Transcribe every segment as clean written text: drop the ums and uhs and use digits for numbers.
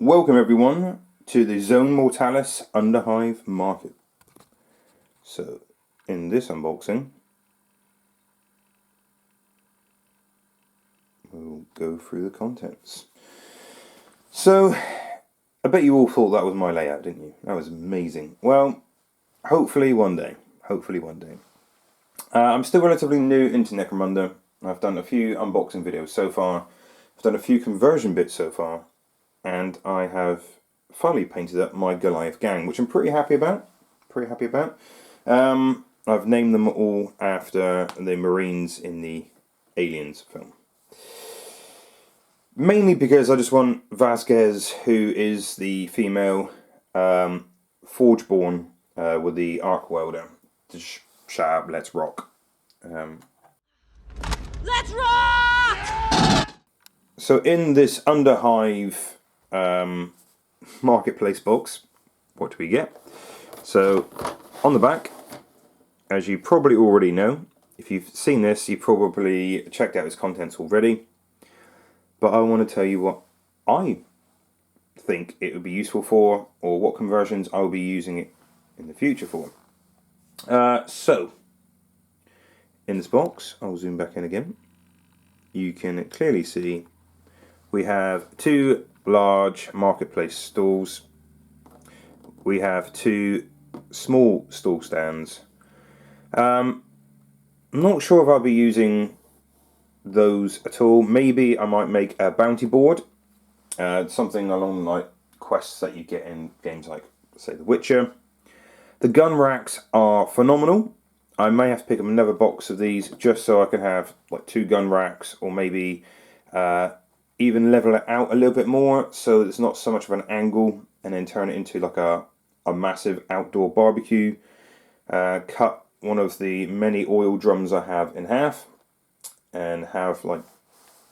Welcome everyone to the Zone Mortalis Underhive Market. So, in this unboxing, we'll go through the contents. So, I bet you all thought that was my layout, didn't you? That was amazing. Well, hopefully one day. Hopefully one day. I'm still relatively new into Necromunda. I've done a few unboxing videos so far. I've done a few conversion bits so far. And I have finally painted up my Goliath gang, which I'm pretty happy about. I've named them all after the Marines in the Aliens film. Mainly because I just want Vasquez, who is the female Forgeborn with the arc welder, to shout out, "Let's rock." Let's rock! So in this Underhive marketplace box, what do we get? So on the back, as you probably already know, if you've seen this, you've probably checked out its contents already, but I want to tell you what I think it would be useful for, or what conversions I'll be using it in the future for. So in this box, I'll zoom back in again, you can clearly see we have two large marketplace stalls. We have two small stall stands. I'm not sure if I'll be using those at all. Maybe I might make a bounty board, something along like quests that you get in games like, say, The Witcher. The gun racks are phenomenal. I may have to pick up another box of these just so I can have like two gun racks, or maybe even level it out a little bit more so it's not so much of an angle, and then turn it into like a massive outdoor barbecue. Cut one of the many oil drums I have in half and have like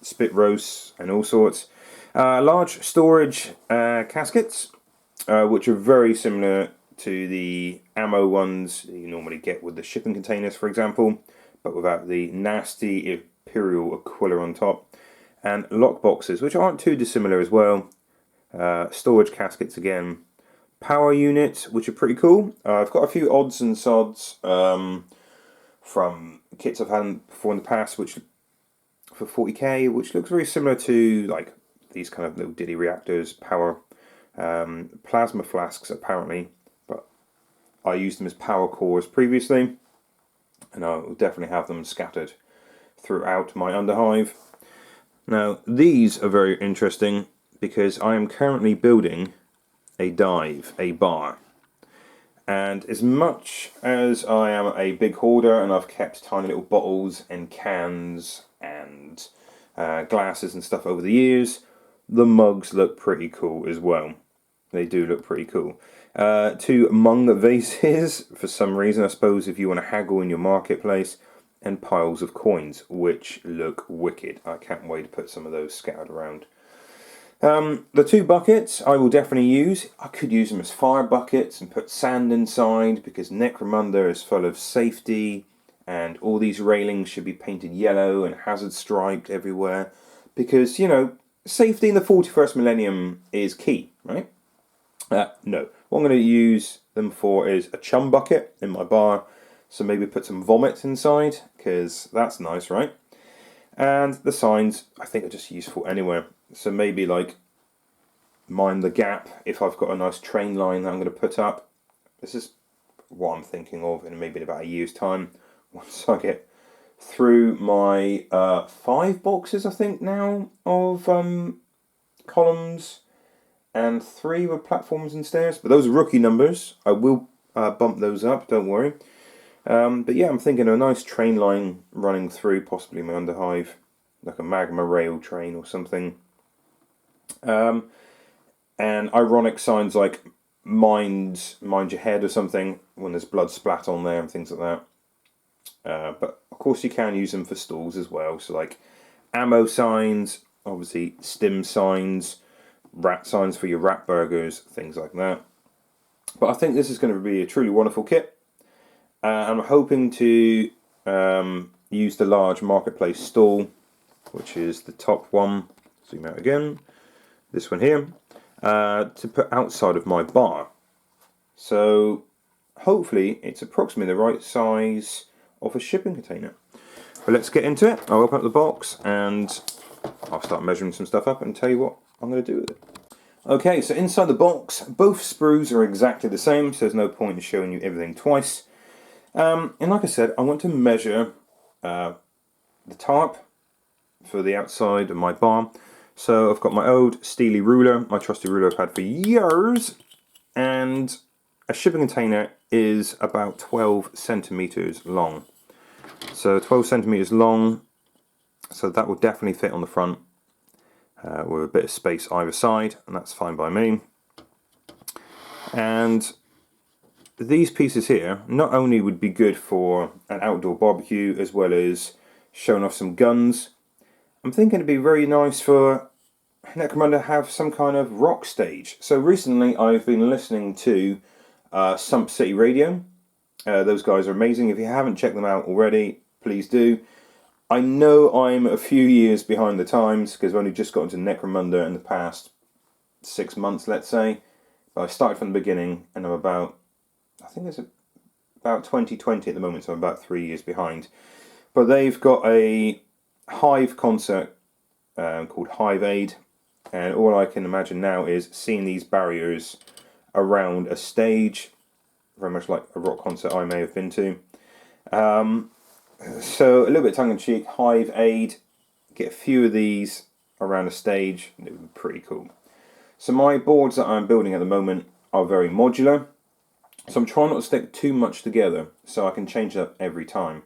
spit roasts and all sorts. Large storage caskets, which are very similar to the ammo ones you normally get with the shipping containers, for example, but without the nasty Imperial Aquila on top. And lock boxes, which aren't too dissimilar as well. Storage caskets again. Power units, which are pretty cool. I've got a few odds and sods from kits I've had before in the past, which for 40k, which looks very similar to like these kind of little Diddy reactors, power plasma flasks apparently, but I used them as power cores previously, and I'll definitely have them scattered throughout my Underhive. Now, these are very interesting because I am currently building a dive, a bar. And as much as I am a big hoarder and I've kept tiny little bottles and cans and glasses and stuff over the years, the mugs look pretty cool as well. They do look pretty cool. Two Mung vases, for some reason, I suppose if you want to haggle in your marketplace, and piles of coins, which look wicked. I can't wait to put some of those scattered around. The two buckets I will definitely use. I could use them as fire buckets and put sand inside, because Necromunda is full of safety, and all these railings should be painted yellow and hazard striped everywhere, because, you know, safety in the 41st millennium is key, right? No. What I'm going to use them for is a chum bucket in my bar. So maybe put some vomit inside, because that's nice, right? And the signs, I think, are just useful anywhere. So maybe like mind the gap if I've got a nice train line that I'm going to put up. This is what I'm thinking of in maybe in about a year's time, once I get through my 5 boxes, I think now, of columns, and 3 with platforms and stairs. But those are rookie numbers. I will bump those up, don't worry. But yeah, I'm thinking a nice train line running through, possibly my Underhive, like a magma rail train or something. And ironic signs like mind your head or something, when there's blood splat on there and things like that. But of course you can use them for stalls as well, so like ammo signs, obviously stim signs, rat signs for your rat burgers, things like that. But I think this is going to be a truly wonderful kit. I'm hoping to use the large marketplace stall, which is the top one. Zoom out again. This one here. to put outside of my bar. So hopefully it's approximately the right size of a shipping container. But let's get into it. I'll open up the box and I'll start measuring some stuff up and tell you what I'm going to do with it. Okay, so inside the box, both sprues are exactly the same, so there's no point in showing you everything twice. And like I said, I want to measure the tarp for the outside of my bar. So I've got my old Steely ruler, my trusty ruler I've had for years, and a shipping container is about 12 centimeters long. So 12 centimeters long, so that will definitely fit on the front with a bit of space either side, and that's fine by me. And these pieces here not only would be good for an outdoor barbecue as well as showing off some guns, I'm thinking it'd be very nice for Necromunda to have some kind of rock stage. So recently I've been listening to Sump City Radio. Those guys are amazing. If you haven't checked them out already, please do. I know I'm a few years behind the times because I've only just got into Necromunda in the past 6 months, let's say. But I started from the beginning and I'm about, I think it's about 2020 at the moment, so I'm about 3 years behind. But they've got a Hive concert called Hive Aid, and all I can imagine now is seeing these barriers around a stage, very much like a rock concert I may have been to. So a little bit tongue-in-cheek, Hive Aid, get a few of these around a stage, and it would be pretty cool. So my boards that I'm building at the moment are very modular, so I'm trying not to stick too much together so I can change it up every time.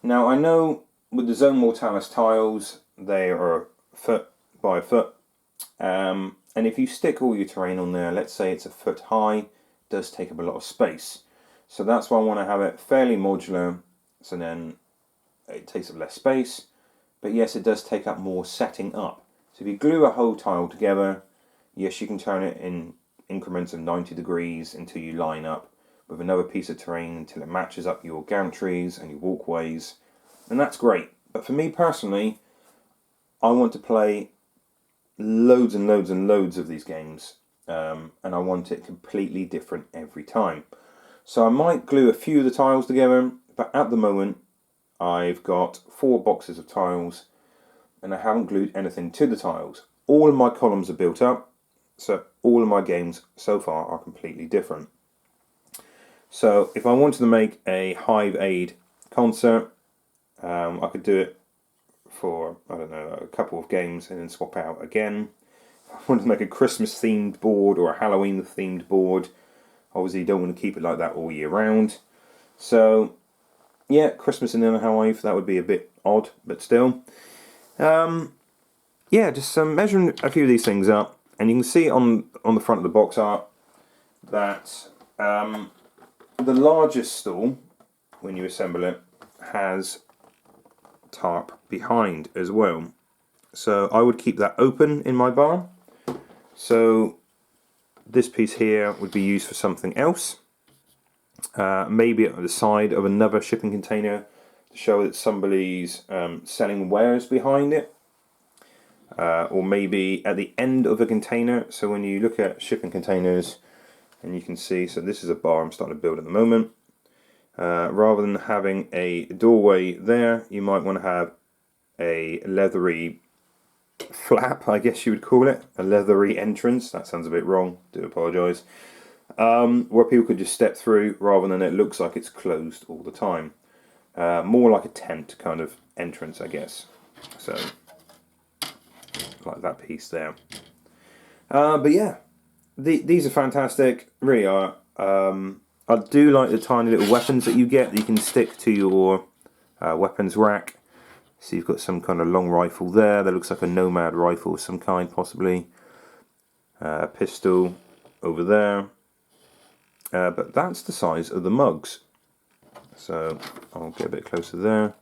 Now I know with the Zone Mortalis tiles, they are a foot by a foot, and if you stick all your terrain on there, let's say it's a foot high, it does take up a lot of space. So that's why I want to have it fairly modular, so then it takes up less space, but yes, it does take up more setting up. So if you glue a whole tile together, yes, you can turn it in increments of 90 degrees until you line up with another piece of terrain until it matches up your gantries and your walkways, and that's great. But for me personally, I want to play loads and loads and loads of these games, and I want it completely different every time. So I might glue a few of the tiles together, but at the moment I've got 4 boxes of tiles and I haven't glued anything to the tiles. All of my columns are built up, so all of my games so far are completely different. So if I wanted to make a Hive Aid concert, I could do it for, I don't know, a couple of games and then swap out again. If I wanted to make a Christmas themed board or a Halloween themed board, obviously you don't want to keep it like that all year round. So yeah, Christmas in the Hive, that would be a bit odd, but still. Yeah, just measuring a few of these things up, and you can see on the front of the box art that the largest stool, when you assemble it, has tarp behind as well. So I would keep that open in my bar. So this piece here would be used for something else. Maybe at the side of another shipping container to show that somebody's selling wares behind it. Or maybe at the end of a container. So when you look at shipping containers, and you can see, so this is a bar I'm starting to build at the moment. Rather than having a doorway there, you might want to have a leathery flap, I guess you would call it. A leathery entrance. That sounds a bit wrong, do apologise. Where people could just step through rather than it looks like it's closed all the time. More like a tent kind of entrance, I guess. So, like that piece there. But yeah, these are fantastic, really are. I do like the tiny little weapons that you get that you can stick to your weapons rack. So you've got some kind of long rifle there that looks like a nomad rifle of some kind, possibly. A pistol over there. But that's the size of the mugs. So I'll get a bit closer there.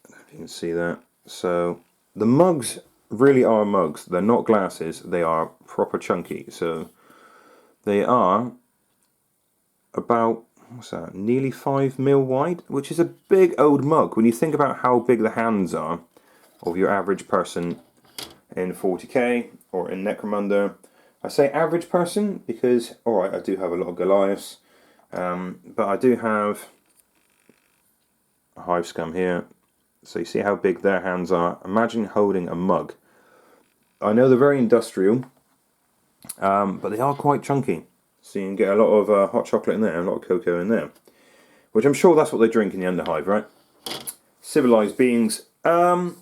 If you can see that. So the mugs really are mugs. They're not glasses. They are proper chunky. So they are about, what's that, nearly 5 mil wide, which is a big old mug. When you think about how big the hands are of your average person in 40k or in Necromunda. I say average person because, alright, I do have a lot of Goliaths, but I do have a Hive Scum here. So you see how big their hands are. Imagine holding a mug. I know they're very industrial, but they are quite chunky. So you can get a lot of hot chocolate in there, a lot of cocoa in there. Which I'm sure that's what they drink in the Underhive, right? Civilized beings. But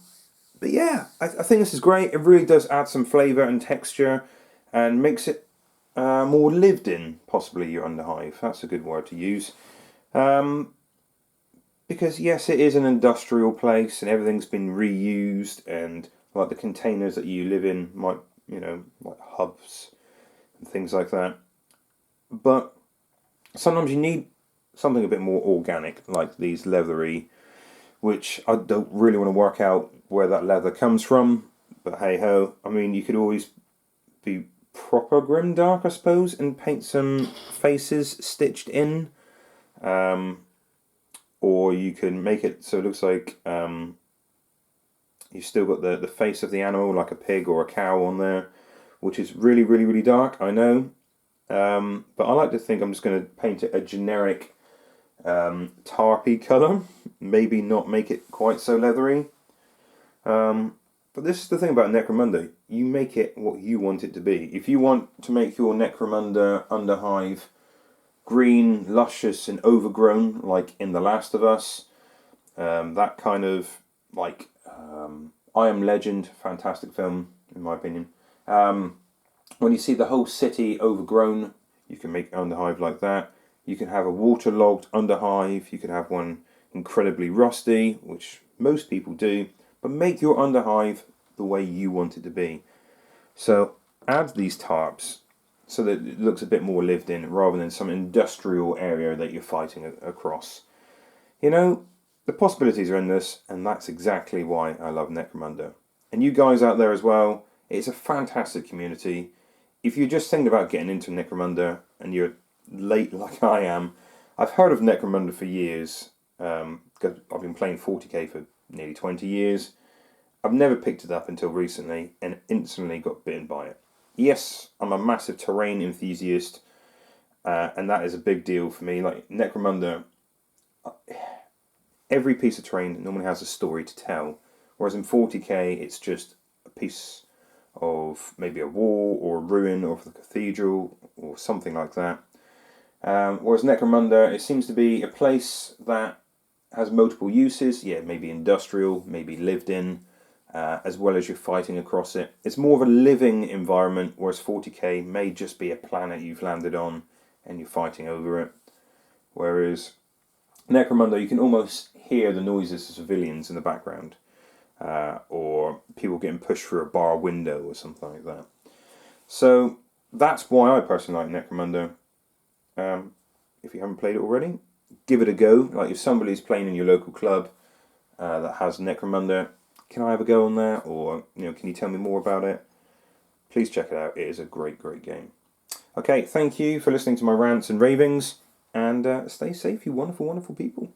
yeah, I think this is great. It really does add some flavour and texture and makes it more lived in, possibly, your Underhive. That's a good word to use. Because yes, it is an industrial place and everything's been reused, and like the containers that you live in might, like hubs and things like that. But sometimes you need something a bit more organic, like these leathery, which I don't really want to work out where that leather comes from, but hey ho. I mean, you could always be proper grimdark, I suppose, and paint some faces stitched in. Or you can make it so it looks like you've still got the face of the animal, like a pig or a cow on there, which is really, really, really dark, I know. But I like to think I'm just going to paint it a generic tarpy colour, maybe not make it quite so leathery. But this is the thing about Necromunda, you make it what you want it to be. If you want to make your Necromunda Underhive green, luscious and overgrown, like in The Last of Us, that kind of, like, I Am Legend, fantastic film, in my opinion. When you see the whole city overgrown, you can make Underhive like that. You can have a waterlogged Underhive, you can have one incredibly rusty, which most people do, but make your Underhive the way you want it to be. So add these tarps so that it looks a bit more lived in rather than some industrial area that you're fighting across. The possibilities are endless, and that's exactly why I love Necromunda. And you guys out there as well, it's a fantastic community. If you're just thinking about getting into Necromunda and you're late like I am, I've heard of Necromunda for years, because I've been playing 40k for nearly 20 years. I've never picked it up until recently and instantly got bitten by it. Yes, I'm a massive terrain enthusiast, and that is a big deal for me. Like Necromunda, every piece of terrain normally has a story to tell, whereas in 40k it's just a piece of maybe a wall or a ruin of the cathedral or something like that. Whereas Necromunda, it seems to be a place that has multiple uses. Yeah, maybe industrial, maybe lived in, as well as you're fighting across it. It's more of a living environment, whereas 40k may just be a planet you've landed on and you're fighting over it. Whereas Necromunda, you can almost hear the noises of civilians in the background, or people getting pushed through a bar window or something like that. So that's why I personally like Necromunda. If you haven't played it already, give it a go. Like if somebody's playing in your local club that has Necromunda, can I have a go on that? Or can you tell me more about it? Please check it out. It is a great, great game. Okay, thank you for listening to my rants and ravings, and stay safe, you wonderful, wonderful people.